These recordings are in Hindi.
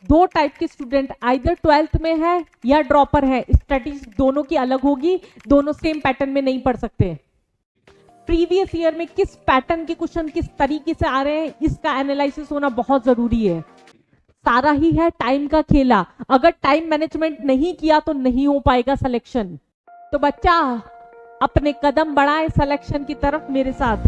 दो टाइप के स्टूडेंट, आइदर 12th में है या ड्रॉपर है, स्ट्रेटेजी दोनों की अलग होगी, दोनों सेम पैटर्न में नहीं पढ़ सकते। प्रीवियस ईयर में किस पैटर्न के क्वेश्चन किस तरीके से आ रहे हैं, इसका एनालिसिस होना बहुत जरूरी है। सारा ही है टाइम का खेला, अगर टाइम मैनेजमेंट नहीं किया तो नहीं हो पाएगा सिलेक्शन। तो बच्चा अपने कदम बढ़ाए सिलेक्शन की तरफ मेरे साथ।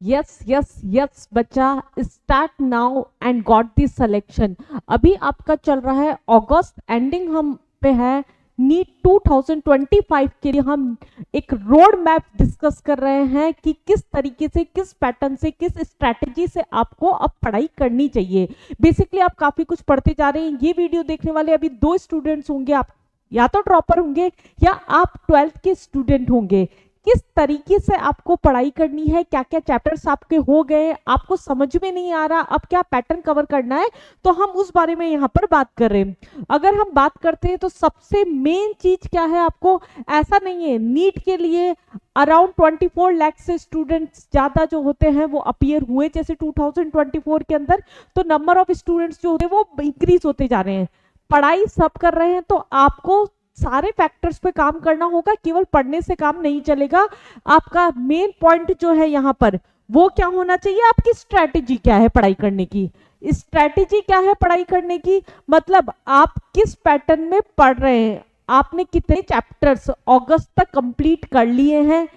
यस यस यस बच्चा, start now and got this selection. अभी आपका चल रहा है अगस्त एंडिंग, हम पे है नीट 2025 के लिए हम एक रोड मैप डिस्कस कर रहे हैं कि किस तरीके से, किस पैटर्न से, किस स्ट्रैटेजी से आपको अब पढ़ाई करनी चाहिए। बेसिकली आप काफी कुछ पढ़ते जा रहे हैं। ये वीडियो देखने वाले अभी दो स्टूडेंट्स होंगे, आप या तो ड्रॉपर होंगे या आप 12th के स्टूडेंट होंगे। किस तरीके से आपको पढ़ाई करनी है, क्या क्या चैप्टर्स आपके हो गए, आपको समझ में नहीं आ रहा, अब क्या पैटर्न कवर करना है, तो हम उस बारे में यहाँ पर बात कर रहे हैं। अगर हम बात करते हैं तो सबसे मेन चीज क्या है, आपको ऐसा नहीं है नीट के लिए अराउंड 24 लाख से स्टूडेंट्स ज्यादा जो होते हैं वो अपीयर हुए जैसे 2024 के अंदर, तो नंबर ऑफ स्टूडेंट्स जो होते हैं वो इंक्रीज होते जा रहे हैं। पढ़ाई सब कर रहे हैं, तो आपको सारे फैक्टर्स पे काम करना होगा, केवल पढ़ने से काम नहीं चलेगा। आपका मेन पॉइंट जो है यहाँ पर वो क्या होना चाहिए, आपकी स्ट्रैटेजी क्या है पढ़ाई करने की। स्ट्रैटेजी क्या है पढ़ाई करने की, मतलब आप किस पैटर्न में पढ़ रहे हैं, आपने कितने चैप्टर्स अगस्त तक कंप्लीट कर लिए हैं।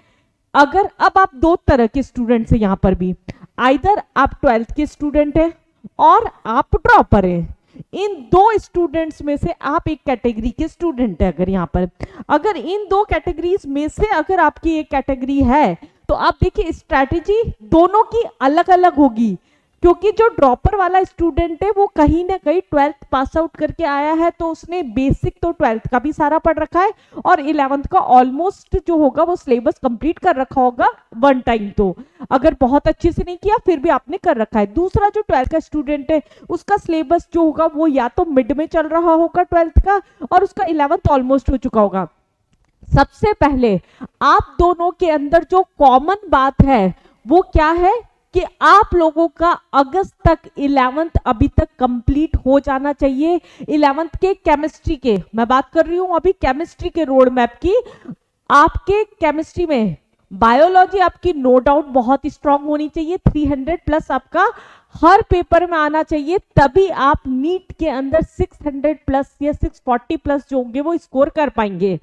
अगर अब आप दो तरह के स्टूडेंट्स हैं यहाँ पर भी, आइदर आप 12th के स्टूडेंट हैं और आप ड्रॉपर हैं। इन दो स्टूडेंट्स में से आप एक कैटेगरी के स्टूडेंट है। अगर यहाँ पर अगर इन दो कैटेगरीज में से अगर आपकी एक कैटेगरी है, तो आप देखिए स्ट्रैटेजी दोनों की अलग अलग होगी, क्योंकि जो ड्रॉपर वाला स्टूडेंट है वो कहीं ना कहीं 12th पास आउट करके आया है, तो उसने बेसिक तो 12th का भी सारा पढ़ रखा है और 11th का ऑलमोस्ट जो होगा वो सिलेबस कंप्लीट कर रखा होगा वन टाइम, तो अगर बहुत अच्छे से नहीं किया फिर भी आपने कर रखा है। दूसरा जो 12th का स्टूडेंट है उसका सिलेबस जो होगा वो या तो मिड में चल रहा होगा 12th का, और उसका 11th ऑलमोस्ट हो चुका होगा। सबसे पहले आप दोनों के अंदर जो कॉमन बात है वो क्या है कि आप लोगों का अगस्त तक 11th अभी तक कंप्लीट हो जाना चाहिए। 11th के केमिस्ट्री के, मैं बात कर रही हूं अभी केमिस्ट्री के रोड मैप की। आपके केमिस्ट्री में बायोलॉजी आपकी नो डाउट बहुत स्ट्रांग होनी चाहिए, 300 प्लस आपका हर पेपर में आना चाहिए, तभी आप नीट के अंदर 600 प्लस या 640 प्लस जो होंगे वो स्कोर कर पाएंगे।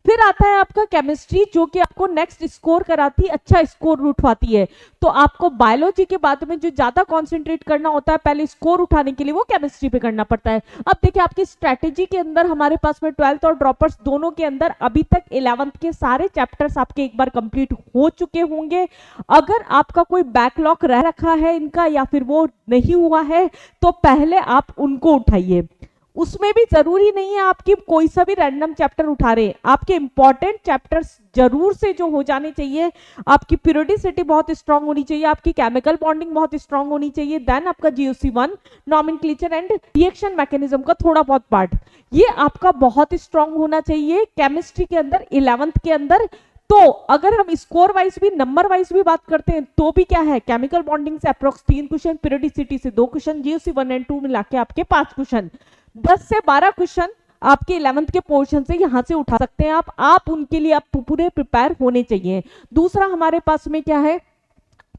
फिर आता है आपका केमिस्ट्री, जो कि आपको नेक्स्ट स्कोर कराती है, अच्छा स्कोर उठवाती है। तो आपको बायोलॉजी के बाद में जो ज्यादा कंसंट्रेट करना होता है पहले स्कोर उठाने के लिए, वो केमिस्ट्री पे करना पड़ता है। अब देखिए आपकी स्ट्रैटेजी के अंदर हमारे पास में 12th और ड्रॉपर्स दोनों के अंदर अभी तक 11th के सारे चैप्टर्स आपके एक बार कंप्लीट हो चुके होंगे। अगर आपका कोई बैकलॉग रह रखा है इनका या फिर वो नहीं हुआ है, तो पहले आप उनको उठाइए। उसमें भी जरूरी नहीं है आपकी कोई सा भी रैंडम चैप्टर उठा रहे हैं, आपके इंपॉर्टेंट चैप्टर्स जरूर से जो हो जाने चाहिए। आपकी पीरियोडिसिटी बहुत स्ट्रांग होनी चाहिए, आपकी केमिकल बॉन्डिंग बहुत स्ट्रांग होनी चाहिए, देन आपका GOC1 nomenclature and reaction mechanism का थोड़ा बहुत पार्ट ये आपका बहुत स्ट्रांग होना चाहिए केमिस्ट्री के अंदर 11th के अंदर। तो अगर हम स्कोर वाइज भी नंबर वाइज भी बात करते हैं तो भी क्या है, केमिकल बॉन्डिंग से अप्रोक्स 3 क्वेश्चन, पीरियोडिसिटी से 2 क्वेश्चन, GOC1 एंड 2 मिला के आपके 5 क्वेश्चन, 10 से 12 क्वेश्चन आपके 11th के पोर्शन से यहां से उठा सकते हैं आप उनके लिए आप पूरे प्रिपेयर होने चाहिए। दूसरा हमारे पास में क्या है,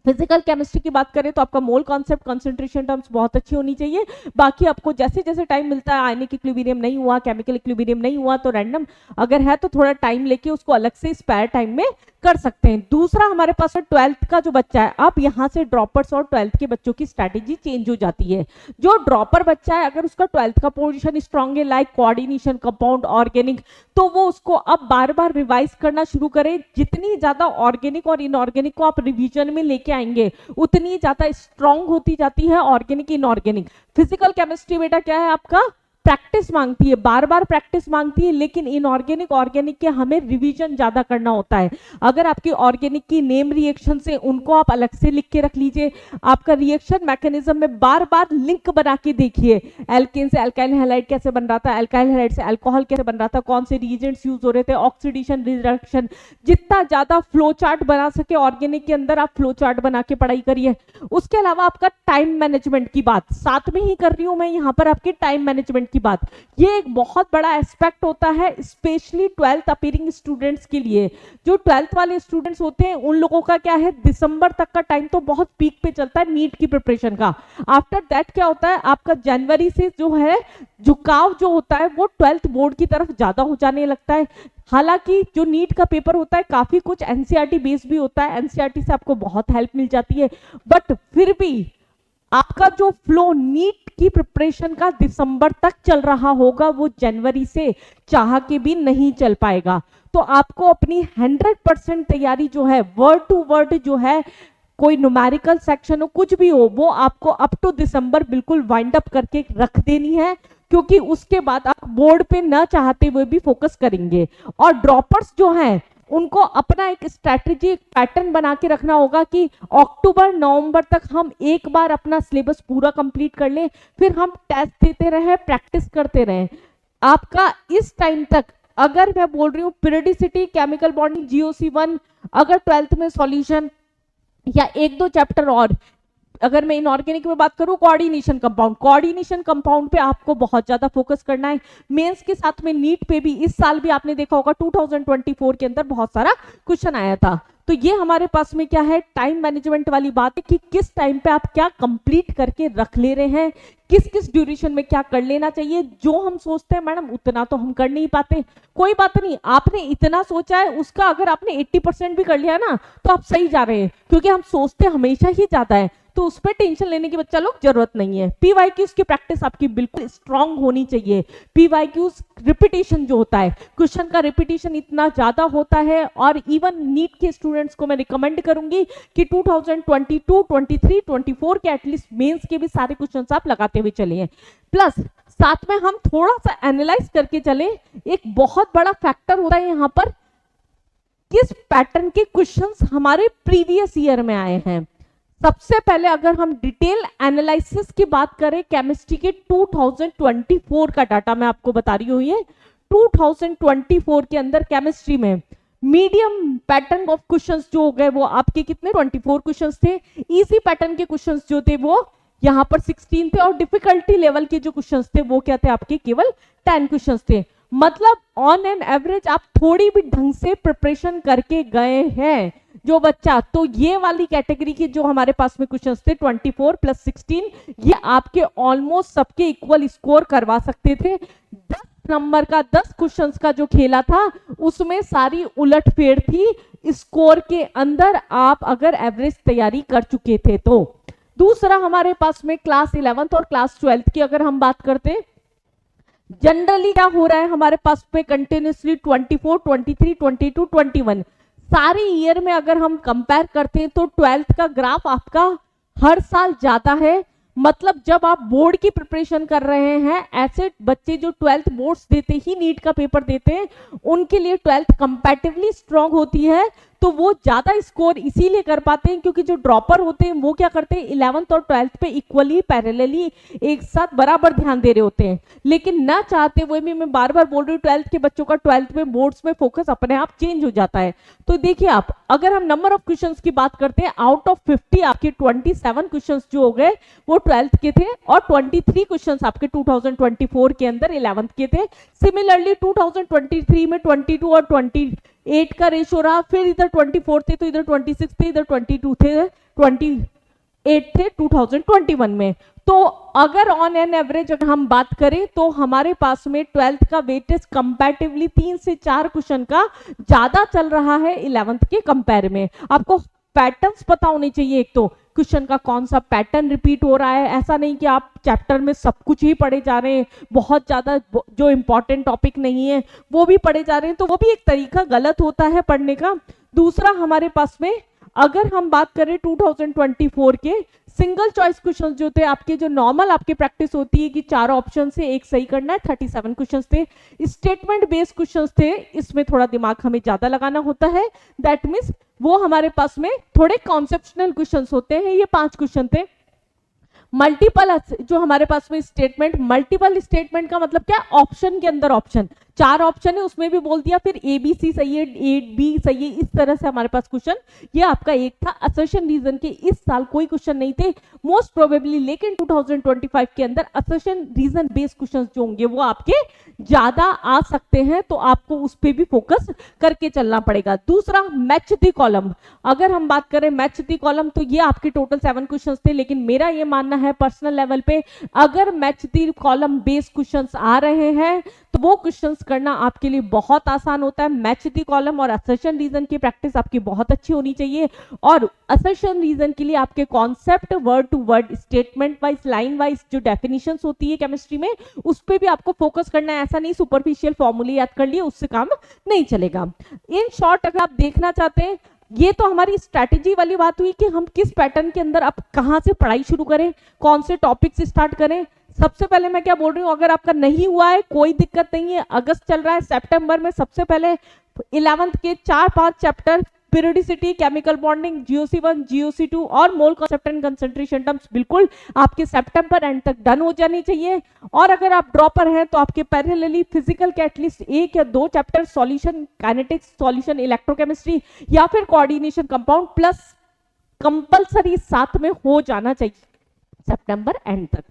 फिजिकल केमिस्ट्री की बात करें तो आपका मोल कॉन्सेप्ट, कंसंट्रेशन टर्म्स बहुत अच्छी होनी चाहिए। बाकी आपको जैसे जैसे टाइम मिलता है, आयनिक इक्विलिब्रियम नहीं हुआ, केमिकल इक्विलिब्रियम नहीं हुआ, तो रैंडम अगर है तो थोड़ा टाइम लेके उसको अलग से स्पेयर टाइम में कर सकते हैं। दूसरा हमारे पास 12th का जो बच्चा है, अब यहाँ से ड्रॉपर्स और 12th के बच्चों की स्ट्रैटेजी चेंज हो जाती है। जो ड्रॉपर बच्चा है अगर उसका 12th का पोजीशन स्ट्रांग है, लाइक कोऑर्डिनेशन, कंपाउंड, ऑर्गेनिक, तो वो उसको अब बार बार रिवाइज करना शुरू करे। जितनी ज्यादा ऑर्गेनिक और इनऑर्गेनिक को आप रिवीजन में लेके आएंगे उतनी ज्यादा स्ट्रांग होती जाती है ऑर्गेनिक इनऑर्गेनिक। फिजिकल केमिस्ट्री बेटा क्या है आपका प्रैक्टिस मांगती है, बार बार प्रैक्टिस मांगती है, लेकिन इनऑर्गेनिक ऑर्गेनिक के हमें रिवीजन ज्यादा करना होता है। अगर आपकी ऑर्गेनिक की नेम रिएक्शन से उनको आप अलग से लिख के रख लीजिए, आपका रिएक्शन मैकेनिज्म में बार बार लिंक बना के देखिए, एल्केन से अल्काइल हैलाइड कैसे बन रहा था, अल्काइल हैलाइड से अल्कोहल कैसे बन रहा था, कौन से रिएजेंट्स यूज हो रहे थे, ऑक्सीडेशन रिडक्शन, जितना ज्यादा फ्लो चार्ट बना सके ऑर्गेनिक के अंदर आप फ्लो चार्ट बना के पढ़ाई करिए। उसके अलावा आपका टाइम मैनेजमेंट की बात साथ में ही कर रही हूं मैं यहाँ पर, आपके टाइम मैनेजमेंट की बात, ये एक बहुत बड़ा एस्पेक्ट होता है स्पेशली 12th अपीयरिंग स्टूडेंट्स के लिए। जो 12th वाले स्टूडेंट्स होते हैं उन लोगों का क्या है, दिसंबर तक का टाइम तो बहुत पीक पे चलता है नीट की प्रिपरेशन का। आफ्टर दैट क्या होता है, आपका जनवरी से जो है झुकाव जो होता है वो 12th बोर्ड की तरफ ज्यादा हो जाने लगता है। हालांकि जो नीट का पेपर होता है काफी कुछ एनसीईआरटी बेस भी होता है, एनसीईआरटी से आपको बहुत हेल्प मिल जाती है, बट फिर भी आपका जो फ्लो नीट की प्रिपरेशन का दिसंबर तक चल रहा होगा वो जनवरी से चाह के भी नहीं चल पाएगा। तो आपको अपनी 100% तैयारी जो है, वर्ड टू वर्ड जो है, कोई न्यूमेरिकल सेक्शन हो कुछ भी हो, वो आपको अप टू दिसंबर बिल्कुल वाइंड अप करके रख देनी है, क्योंकि उसके बाद आप बोर्ड पे न चाहते हुए भी फोकस करेंगे। और ड्रॉपर्स जो हैं उनको अपना एक स्ट्रैटेजी, एक पैटर्न बना के रखना होगा कि अक्टूबर नवंबर तक हम एक बार अपना सिलेबस पूरा कंप्लीट कर लें, फिर हम टेस्ट देते रहे, प्रैक्टिस करते रहे। आपका इस टाइम तक, अगर मैं बोल रही हूँ पीरियडिसिटी, केमिकल बॉन्डिंग, GOC1, अगर 12th में सॉल्यूशन या एक दो चैप्टर और, अगर मैं इनऑर्गेनिक में बात करूं कोऑर्डिनेशन कंपाउंड पे आपको बहुत ज्यादा फोकस करना है। मेंस के साथ में नीट पे भी इस साल भी आपने देखा होगा 2024 के अंदर बहुत सारा क्वेश्चन आया था। तो ये हमारे पास में क्या है, टाइम मैनेजमेंट वाली बात है कि किस टाइम पे आप क्या कंप्लीट करके रख ले रहे हैं, किस किस ड्यूरेशन में क्या कर लेना चाहिए। जो हम सोचते हैं मैडम उतना तो हम कर नहीं पाते, कोई बात नहीं, आपने इतना सोचा है उसका अगर आपने 80% भी कर लिया ना तो आप सही जा रहे हैं, क्योंकि हम सोचते हमेशा ही ज्यादा है, तो उस पर टेंशन लेने की बच्चा लोग जरूरत नहीं है। पीवाईक्यूज की प्रैक्टिस आपकी बिल्कुल स्ट्रांग होनी चाहिए। पीवाईक्यूज रिपीटेशन जो होता है, क्वेश्चन का रिपीटेशन इतना ज्यादा होता है, और इवन नीट के स्टूडेंट्स को मैं रिकमेंड करूंगी कि 2022, 23, 24 के एटलीस्ट मेंस के भी सारे क्वेश्चंस आप लगाते हुए चलिए। प्लस साथ में हम थोड़ा सा एनालाइज करके चले, एक बहुत बड़ा फैक्टर होता है यहाँ पर, किस पैटर्न के क्वेश्चंस हमारे प्रीवियस ईयर में आए हैं। सबसे पहले अगर हम डिटेल एनालिसिस की बात करें, केमिस्ट्री के 2024 का डाटा मैं आपको बता रही हूँ, ये 2024 के अंदर केमिस्ट्री में मीडियम पैटर्न ऑफ क्वेश्चंस जो हो गए वो आपके कितने 24 क्वेश्चंस थे। इजी पैटर्न के क्वेश्चंस जो थे वो यहाँ पर 16 थे, और डिफिकल्टी लेवल के जो क्वेश्चंस थे वो क्या थे, आपके केवल 10 क्वेश्चंस थे। मतलब ऑन एन एवरेज आप थोड़ी भी ढंग से प्रिपरेशन करके गए हैं जो बच्चा, तो ये वाली कैटेगरी के जो हमारे पास में क्वेश्चंस थे 24 + 16, ये आपके ऑलमोस्ट सबके इक्वल स्कोर करवा सकते थे। 10 नंबर का 10 क्वेश्चंस का जो खेला था उसमें सारी उलटफेर थी स्कोर के अंदर, आप अगर एवरेज तैयारी कर चुके थे तो। दूसरा हमारे पास में क्लास 11th और क्लास 12th की अगर हम बात करते, जनरली क्या हो रहा है हमारे पास में कंटिन्यूसली 24, 23, 22, 21 सारे ईयर में अगर हम कंपेयर करते हैं तो 12th का ग्राफ आपका हर साल जाता है। मतलब जब आप बोर्ड की प्रिपरेशन कर रहे हैं, ऐसे बच्चे जो 12th बोर्ड्स देते ही नीट का पेपर देते हैं, उनके लिए 12th कंपैरेटिवली स्ट्रांग होती है, तो वो ज्यादा स्कोर इसीलिए कर पाते हैं क्योंकि जो ड्रॉपर होते हैं वो क्या करते हैं 11th और 12th पे इक्वली पैरेलली एक साथ बराबर ध्यान दे रहे होते हैं। लेकिन ना चाहते हुए भी, मैं बार बार बोल रही हूँ, 12th के बच्चों का 12th में बोर्ड्स में फोकस अपने आप चेंज हो जाता है। तो देखिए आप, अगर हम नंबर ऑफ क्वेश्चंस की बात करते हैं, आउट ऑफ 50 आपके 27 क्वेश्चंस जो हो गए वो 12th के थे, और 23 क्वेश्चंस आपके 2024 के अंदर 11th के थे। सिमिलरली 2023 में 22 और 28 का रेशो रहा, फिर इधर 24 थे तो इधर 26 थे, इधर 22 थे, 28 थे 2021 में। तो अगर ऑन एन एवरेज अगर हम बात करें तो हमारे पास में 12th का वेटेज कंपैरेटिवली 3 से 4 क्वेश्चन का ज्यादा चल रहा है 11th के कंपेयर में। आपको पैटर्न्स पता होने चाहिए, एक तो क्वेश्चन का कौन सा पैटर्न रिपीट हो रहा है, ऐसा नहीं कि आप चैप्टर में सब कुछ ही पढ़े जा रहे हैं, बहुत ज्यादा जो इंपॉर्टेंट टॉपिक नहीं है वो भी पढ़े जा रहे हैं, तो वो भी एक तरीका गलत होता है पढ़ने का। दूसरा हमारे पास में अगर हम बात करें 2024 के सिंगल चॉइस क्वेश्चन जो थे आपके, जो नॉर्मल आपकी प्रैक्टिस होती है कि 4 ऑप्शन से एक सही करना है, 37 क्वेश्चन थे। स्टेटमेंट बेस्ड क्वेश्चन थे, इसमें थोड़ा दिमाग हमें ज्यादा लगाना होता है, दैट मीन्स वो हमारे पास में थोड़े कॉन्सेप्शनल क्वेश्चन होते हैं। ये 5 क्वेश्चन थे। मल्टीपल जो हमारे पास में स्टेटमेंट, मल्टीपल स्टेटमेंट का मतलब क्या, ऑप्शन के अंदर ऑप्शन, 4 ऑप्शन है उसमें भी बोल दिया, फिर ए बी सी सही है, ए बी सही है, इस तरह से हमारे पास क्वेश्चन। ये आपका एक था। असर्शन रीजन के इस साल कोई क्वेश्चन नहीं थे मोस्ट प्रोबेबली, लेकिन 2025 के अंदर असर्शन रीजन बेस्ड क्वेश्चन जो होंगे वो आपके ज्यादा आ सकते हैं, तो आपको उस पर भी फोकस करके चलना पड़ेगा। दूसरा, मैच द कॉलम। अगर हम बात करें मैच द कॉलम, तो ये आपके टोटल 7 क्वेश्चन थे, लेकिन मेरा ये मानना है पर्सनल लेवल पे, अगर match the column based questions आ रहे हैं तो वो क्वेश्चंस करना आपके लिए बहुत आसान होता है। मैच द कॉलम और असर्शन रीजन की प्रैक्टिस आपकी बहुत अच्छी होनी चाहिए, और असर्शन रीजन के लिए आपके concept, word to word, statement wise, line wise जो डेफिनेशंस होती है केमिस्ट्री में, उस पर भी आपको फोकस करना है। ऐसा नहीं सुपरफिशियल फॉर्मूले याद कर लिए उससे काम नहीं चलेगा। इन शॉर्ट अगर आप देखना चाहते हैं, ये तो हमारी स्ट्रैटेजी वाली बात हुई कि हम किस पैटर्न के अंदर अब कहां से पढ़ाई शुरू करें, कौन से टॉपिक से स्टार्ट करें। सबसे पहले मैं क्या बोल रही हूँ, अगर आपका नहीं हुआ है कोई दिक्कत नहीं है, अगस्त चल रहा है, सितंबर में सबसे पहले 11th के 4-5 chapter, periodicity, chemical bonding, GOC1, GOC2 और mole concept and concentration terms बिल्कुल आपके सितंबर एंड तक डन हो जानी चाहिए। और अगर आप ड्रॉपर हैं तो आपके पैरेलली फिजिकल के एटलीस्ट 1 या 2 chapter, solution kinetics, solution electrochemistry या फिर कोऑर्डिनेशन कंपाउंड प्लस कंपलसरी साथ में हो जाना चाहिए सितंबर एंड तक।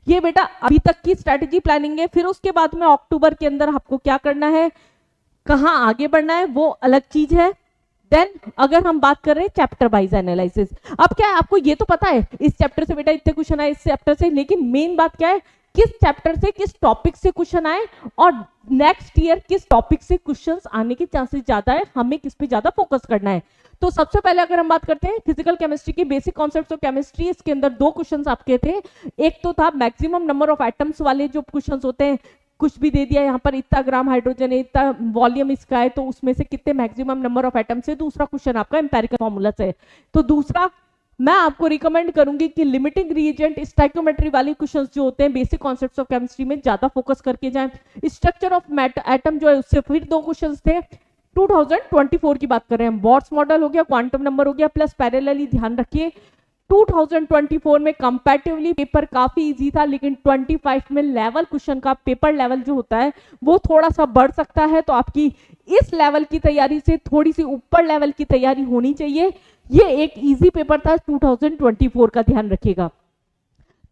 ये बेटा अभी तक की स्ट्रेटेजी प्लानिंग है। फिर उसके बाद में अक्टूबर के अंदर आपको क्या करना है, कहां आगे बढ़ना है, वो अलग चीज है। देन अगर हम बात कर रहे हैं चैप्टर वाइज एनालिसिस, अब क्या है, आपको ये तो पता है इस चैप्टर से बेटा इतने क्वेश्चन आए, इस चैप्टर से, लेकिन मेन बात क्या है, किस चैप्टर से किस टॉपिक से क्वेश्चन आए और नेक्स्ट ईयर किस टॉपिक से क्वेश्चंस आने के चांसेस ज्यादा है, हमें किस पे ज्यादा फोकस करना है। तो सबसे पहले अगर हम बात करते हैं फिजिकल केमिस्ट्री के बेसिक कॉन्सेप्ट्स ऑफ केमिस्ट्री, इसके अंदर 2 क्वेश्चंस आपके थे। एक तो था मैक्सिमम नंबर ऑफ एटम्स वाले जो क्वेश्चंस होते हैं, कुछ भी दे दिया यहाँ पर, इतना ग्राम हाइड्रोजन है, इतना वॉल्यूम इसका है, तो उसमें से कितने मैक्सिमम नंबर ऑफ एटम्स है। दूसरा क्वेश्चन आपका एम्पेरिकल फॉर्मूला से। तो दूसरा मैं आपको रिकमेंड करूंगी कि लिमिटिंग रिएजेंट, स्टोइकियोमेट्री वाले क्वेश्चंस जो होते हैं बेसिक कॉन्सेप्ट्स ऑफ केमिस्ट्री में ज्यादा फोकस करके जाएं। स्ट्रक्चर ऑफ एटम जो है उससे फिर 2 क्वेश्चंस थे। 2024 की बात कर रहे हैं, बॉर्ड्स मॉडल हो गया, क्वांटम नंबर हो गया, प्लस पैरेलली ध्यान रखिए 2024 में कंपैरेटिवली पेपर काफी इजी था, लेकिन 25 में लेवल क्वेश्चन का पेपर लेवल जो होता है वो थोड़ा सा बढ़ सकता है, तो आपकी इस लेवल की तैयारी से थोड़ी सी ऊपर लेवल की तैयारी होनी चाहिए। ये एक इजी पेपर था 2024 का, ध्यान रखिएगा।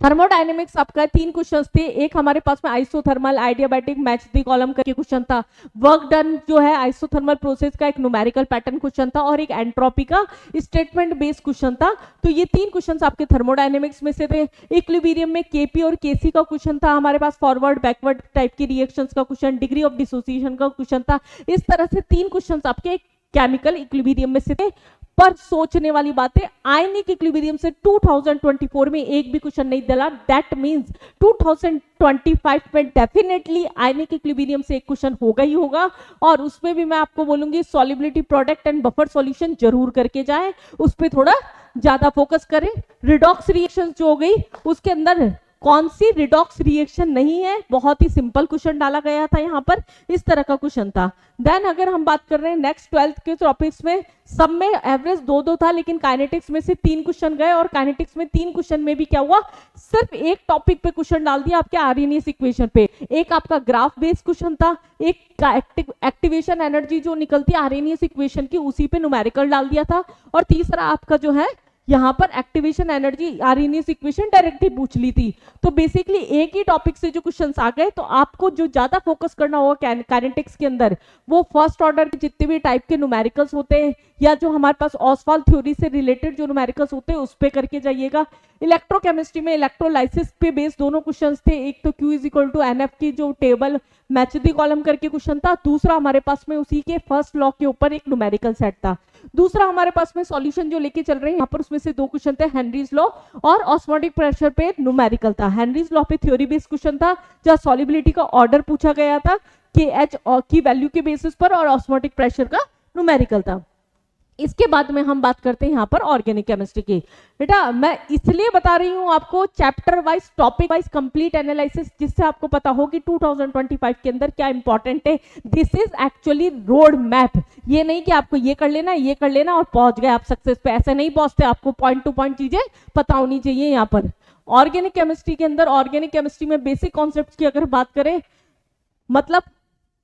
थर्मोडायनेमिक्स आपका 3 क्वेश्चंस थे। एक हमारे पास में आइसोथर्मल, आइडियाबैटिक, मैच द कॉलम करके क्वेश्चन था। वर्क डन जो है आइसोथर्मल प्रोसेस का एक न्यूमेरिकल पैटर्न क्वेश्चन था, और एक एंट्रोपी का स्टेटमेंट बेस्ड क्वेश्चन था। तो ये 3 क्वेश्चंस आपके थर्मोडायनेमिक्स में से थे। इक्विलिब्रियम में केपी और केसी का क्वेश्चन था हमारे पास, फॉरवर्ड बैकवर्ड टाइप की रिएक्शंस का क्वेश्चन, डिग्री ऑफ डिसोसिएशन का क्वेश्चन था। इस तरह से 3 क्वेश्चन आपके केमिकल इक्विलिब्रियम में से थे। पर सोचने वाली बात है, आयनिक इक्विलिब्रियम से 2024 में एक भी क्वेश्चन नहीं डला। दैट मींस 2025 में डेफिनेटली आयनिक इक्विलिब्रियम से एक क्वेश्चन होगा ही होगा, और उसमें भी मैं आपको बोलूंगी solubility product and buffer solution जरूर करके जाएं, उस पर थोड़ा ज्यादा फोकस करें। रिडॉक्स रिएक्शन जो हो गई उसके अंदर कौन सी रिडॉक्स रिएक्शन नहीं है, बहुत ही सिंपल क्वेश्चन डाला गया था यहाँ पर, इस तरह का क्वेश्चन था। देन अगर हम बात कर रहे हैं नेक्स्ट 12th के टॉपिक्स में, सब में एवरेज 2-2 था, लेकिन काइनेटिक्स में से 3 क्वेश्चन गए, और काइनेटिक्स में 3 क्वेश्चन में भी क्या हुआ, सिर्फ एक टॉपिक पे क्वेश्चन डाल दिया आपके आरएनएस इक्वेशन पे। एक आपका ग्राफ बेस्ड क्वेश्चन था, एक एक्टिवेशन एनर्जी जो निकलती है आरएनएस इक्वेशन की उसी पे न्यूमेरिकल डाल दिया था, और तीसरा आपका जो है यहाँ पर activation energy RNS equation directly पूछ ली थी। तो बेसिकली एक ही टॉपिक से जो क्वेश्चंस आ गए, तो आपको जो ज्यादा फोकस करना होगा काइनेटिक्स के अंदर, वो फर्स्ट ऑर्डर के जितने भी टाइप के न्यूमेरिकल्स होते हैं, या जो हमारे पास ऑसवाल्ड थ्योरी से रिलेटेड जो न्यूमेरिकल्स होते हैं उस पे करके जाइएगा। इलेक्ट्रोकेमिस्ट्री में इलेक्ट्रोलाइसिस पे बेस्ड दोनों क्वेश्चंस थे। एक तो Q = NF की जो टेबल मैच द कॉलम करके क्वेश्चन था, दूसरा हमारे पास में उसी के फर्स्ट लॉ के ऊपर एक न्यूमेरिकल सेट था। दूसरा हमारे पास में सॉल्यूशन जो लेके चल रहे हैं यहाँ पर, उसमें से 2 क्वेश्चन थे, हेनरीज लॉ और ऑस्मोटिक प्रेशर पे न्यूमेरिकल था। हेनरीज लॉ पे थ्योरी बेस्ड क्वेश्चन था, जहाँ सॉल्युबिलिटी का ऑर्डर पूछा गया था KH की वैल्यू के बेसिस पर, और ऑस्मोटिक प्रेशर का न्यूमेरिकल था। इसके बाद में हम बात करते हैं यहाँ पर ऑर्गेनिक केमिस्ट्री की। बेटा मैं इसलिए बता रही हूँ आपको chapter wise topic wise complete analysis, जिससे आपको पता हो कि 2025 के अंदर क्या इंपॉर्टेंट है। This is actually road map. ये नहीं कि आपको ये कर लेना ये कर लेना और पहुंच गए आप सक्सेस पे, ऐसे नहीं पहुंचते। आपको पॉइंट टू पॉइंट चीजें पता होनी चाहिए। यहाँ पर ऑर्गेनिक केमिस्ट्री के अंदर ऑर्गेनिक केमिस्ट्री में बेसिक कॉन्सेप्ट की अगर बात करें, मतलब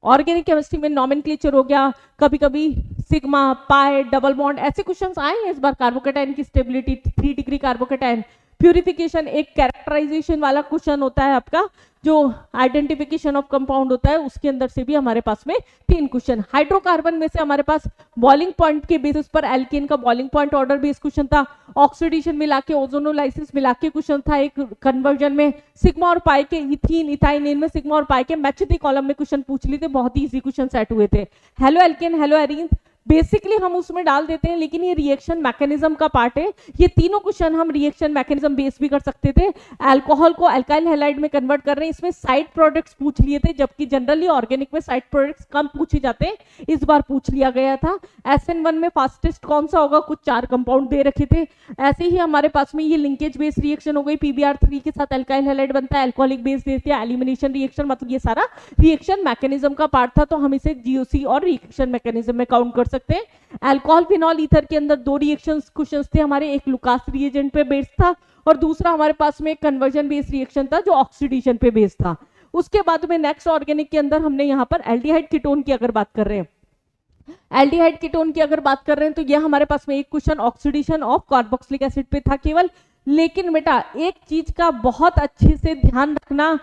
ऑर्गेनिक केमिस्ट्री में नॉमेनक्लेचर हो गया, कभी कभी सिग्मा पाई डबल बॉन्ड ऐसे क्वेश्चंस आए हैं इस बार। कार्बोकेटाइन की स्टेबिलिटी 3 डिग्री कार्बोकेटाइन, प्यूरिफिकेशन एक कैरेक्टराइजेशन वाला क्वेश्चन होता है आपका, जो आइडेंटिफिकेशन ऑफ कंपाउंड होता है, उसके अंदर से भी हमारे पास में 3 क्वेश्चन। हाइड्रोकार्बन में से हमारे पास बॉइलिंग पॉइंट के बेसिस पर एल्केन का boiling point order based question था। ऑक्सीडेशन मिला के ओजोनोलाइसिस मिला के क्वेश्चन था एक कन्वर्जन में। सिग्मा और पाई के इथीन इथाइन में सिग्मा और पाई के मैच द कॉलम में क्वेश्चन पूछ लिए थे, बहुत ही इजी क्वेश्चन सेट हुए थे। Halo alkane hello arene basically हम उसमें डाल देते हैं, लेकिन ये रिएक्शन मैकेनिज्म का पार्ट है। ये तीनों क्वेश्चन हम रिएक्शन मैकेनिज्म बेस भी कर सकते थे। अल्कोहल को अल्काइल हैलाइड में कन्वर्ट कर रहे हैं, इसमें साइड प्रोडक्ट्स पूछ लिए थे, जबकि जनरली ऑर्गेनिक में साइड प्रोडक्ट्स कम पूछे जाते हैं, इस बार पूछ लिया गया था। SN1 में फास्टेस्ट कौन सा होगा, कुछ 4 कंपाउंड दे रखे थे। ऐसे ही हमारे पास में ये लिंकेज बेस्ड रिएक्शन हो गई, PBr3 के साथ अल्काइल हैलाइड बनता है, अल्कोहलिक बेस देते हैं, एलिमिनेशन रिएक्शन, मतलब ये सारा रिएक्शन मैकेनिज्म का पार्ट था, तो हम इसे GOC और रिएक्शन मैकेनिज्म में काउंट कर सकते हैं। अल्कोहल फिनॉल ईथर के अंदर 2 रिएक्शंस क्वेश्चंस थे हमारे, एक लुकास रिएजेंट पे बेस्ड था और दूसरा हमारे पास में एक कन्वर्जन बेस्ड रिएक्शन था जो ऑक्सीडेशन पे बेस्ड था। उसके बाद में नेक्स्ट ऑर्गेनिक के अंदर हमने यहाँ पर एल्डिहाइड कीटोन की अगर बात कर रहे हैं, एल्डिहाइड कीटोन की अगर बात कर रहे हैं, तो ये हमारे पास में एक question oxidation of carboxylic acid पे था केवल। लेकिन बेटा एक चीज का बहुत अच्छे से ध्यान रखना,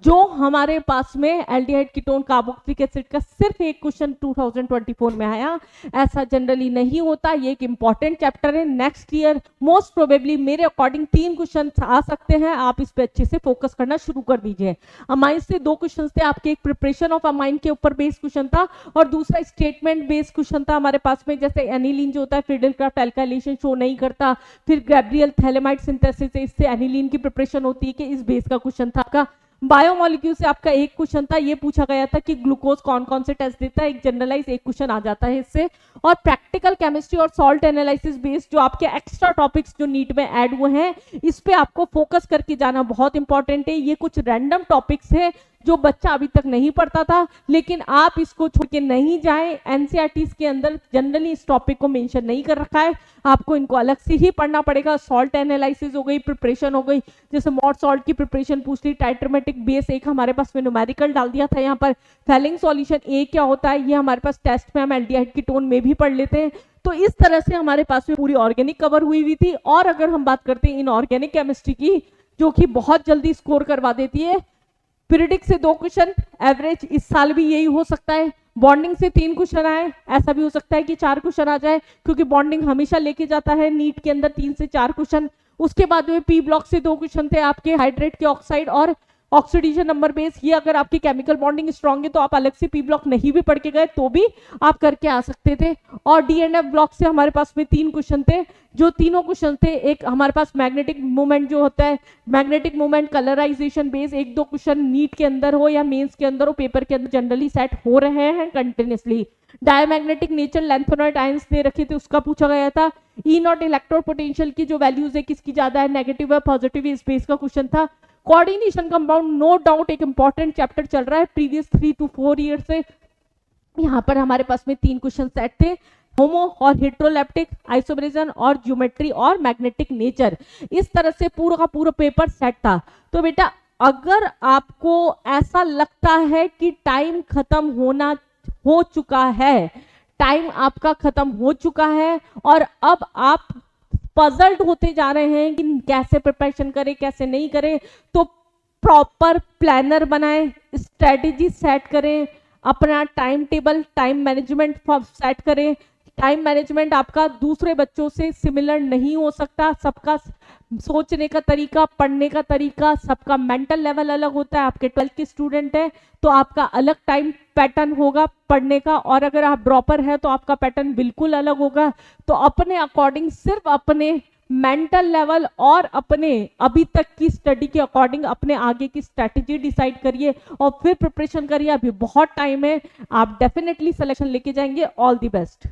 जो हमारे पास में एल्डिहाइड कीटोन कार्बोक्सिलिक एसिड का सिर्फ एक क्वेश्चन 2024 में आया, ऐसा जनरली नहीं होता। ये एक इंपॉर्टेंट चैप्टर है। नेक्स्ट ईयर मोस्ट प्रोबेबली मेरे अकॉर्डिंग 3 क्वेश्चन आ सकते हैं, आप इस पे अच्छे से फोकस करना शुरू कर दीजिए। अमाइन से 2 क्वेश्चन थे आपके, एक प्रिपरेशन ऑफ अमाइन के ऊपर बेस्ड क्वेश्चन था और दूसरा स्टेटमेंट बेस्ड क्वेश्चन था हमारे पास में। जैसे एनिलीन जो होता है फिडेलक्राफ्ट एल्काइलेशन शो नहीं करता, फिर गैब्रियल थैलेमाइड सिंथेसिस से इससे एनिलीन की प्रिपरेशन होती है कि इस बेस का क्वेश्चन था आपका। बायोमोलिक्यूल से आपका एक क्वेश्चन था, ये पूछा गया था कि ग्लूकोज कौन कौन से टेस्ट देता है, एक जनरलाइज एक क्वेश्चन आ जाता है इससे। और प्रैक्टिकल केमिस्ट्री और सॉल्ट एनालिसिस बेस्ड जो आपके एक्स्ट्रा टॉपिक्स जो नीट में ऐड हुए हैं, इस पे आपको फोकस करके जाना बहुत इंपॉर्टेंट है। ये कुछ रैंडम टॉपिक्स है जो बच्चा अभी तक नहीं पढ़ता था, लेकिन आप इसको छोड़ के नहीं जाएं। एनसीईआरटी के अंदर जनरली इस टॉपिक को मेंशन नहीं कर रखा है, आपको इनको अलग से ही पढ़ना पड़ेगा। सॉल्ट एनालिसिस हो गई, प्रिपरेशन हो गई, जैसे मॉड सॉल्ट की प्रिपरेशन पूछ ली, टाइट्रोमेटिक बेस एक हमारे पास में न्यूमेरिकल डाल दिया था यहाँ पर। फेलिंग सॉल्यूशन ए क्या होता है, ये हमारे पास टेस्ट में हम एल्डिहाइड कीटोन में भी पढ़ लेते हैं। तो इस तरह से हमारे पास में पूरी ऑर्गेनिक कवर हुई थी। और अगर हम बात करते हैं इनऑर्गेनिक केमिस्ट्री की, जो कि बहुत जल्दी स्कोर करवा देती है, पीरियडिक से 2 क्वेश्चन, एवरेज इस साल भी यही हो सकता है। बॉन्डिंग से 3 क्वेश्चन आए, ऐसा भी हो सकता है कि 4 क्वेश्चन आ जाए, क्योंकि बॉन्डिंग हमेशा लेके जाता है नीट के अंदर 3 से 4 क्वेश्चन। उसके बाद में पी ब्लॉक से 2 क्वेश्चन थे आपके, हाइड्रेट के ऑक्साइड और ऑक्सीडेशन नंबर बेस। ये अगर आपकी केमिकल बॉन्डिंग स्ट्रांग है तो आप अलग से पी ब्लॉक नहीं भी पढ़ के गए तो भी आप करके आ सकते थे। और डी एंड एफ ब्लॉक से हमारे पास में 3 क्वेश्चन थे, जो तीनों क्वेश्चन थे, एक हमारे पास मैग्नेटिक मूवमेंट जो होता है, मैग्नेटिक मूवमेंट कलराइजेशन बेस, 1-2 क्वेश्चन नीट के अंदर हो या मेंस के अंदर हो, पेपर के अंदर जनरली सेट हो रहे हैं कंटिन्यूसली। डायमैग्नेटिक नेचर लैंथोनाइट आयंस दे रखे थे, उसका पूछा गया था। ई नॉट इलेक्ट्रोड पोटेंशियल की जो वैल्यूज है, किसकी ज्यादा है, नेगेटिव है पॉजिटिव, इस बेस का क्वेश्चन था। कोऑर्डिनेशन कंपाउंड नो डाउट एक इंपॉर्टेंट चैप्टर चल रहा है प्रीवियस 3 to 4 ईयर से। यहाँ पर हमारे पास में 3 क्वेश्चन सेट थे, होमो और हेट्रोलैप्टिक, आइसोमेरिज्म और ज्योमेट्री और मैग्नेटिक नेचर। इस तरह से पूरा का पूरा पेपर सेट था। तो बेटा अगर आपको ऐसा लगता है कि टाइम खत्म हो चुका है, टाइम आपका खत्म हो चुका है और अब आप पजल्ड होते जा रहे हैं कि कैसे प्रिपरेशन करें कैसे नहीं करें, तो प्रॉपर प्लानर बनाएं, स्ट्रेटेजी सेट करें, अपना time table time management set करें। टाइम मैनेजमेंट आपका दूसरे बच्चों से सिमिलर नहीं हो सकता, सबका सोचने का तरीका, पढ़ने का तरीका, सबका मेंटल लेवल अलग होता है। आपके 12th के स्टूडेंट है तो आपका अलग टाइम पैटर्न होगा पढ़ने का, और अगर आप ड्रॉपर है तो आपका पैटर्न बिल्कुल अलग होगा। तो अपने अकॉर्डिंग, सिर्फ अपने मेंटल लेवल और अपने अभी तक की स्टडी के अकॉर्डिंग अपने आगे की स्ट्रेटेजी डिसाइड करिए और फिर प्रिपरेशन करिए। अभी बहुत टाइम है, आप डेफिनेटली सिलेक्शन लेके जाएंगे। All the best.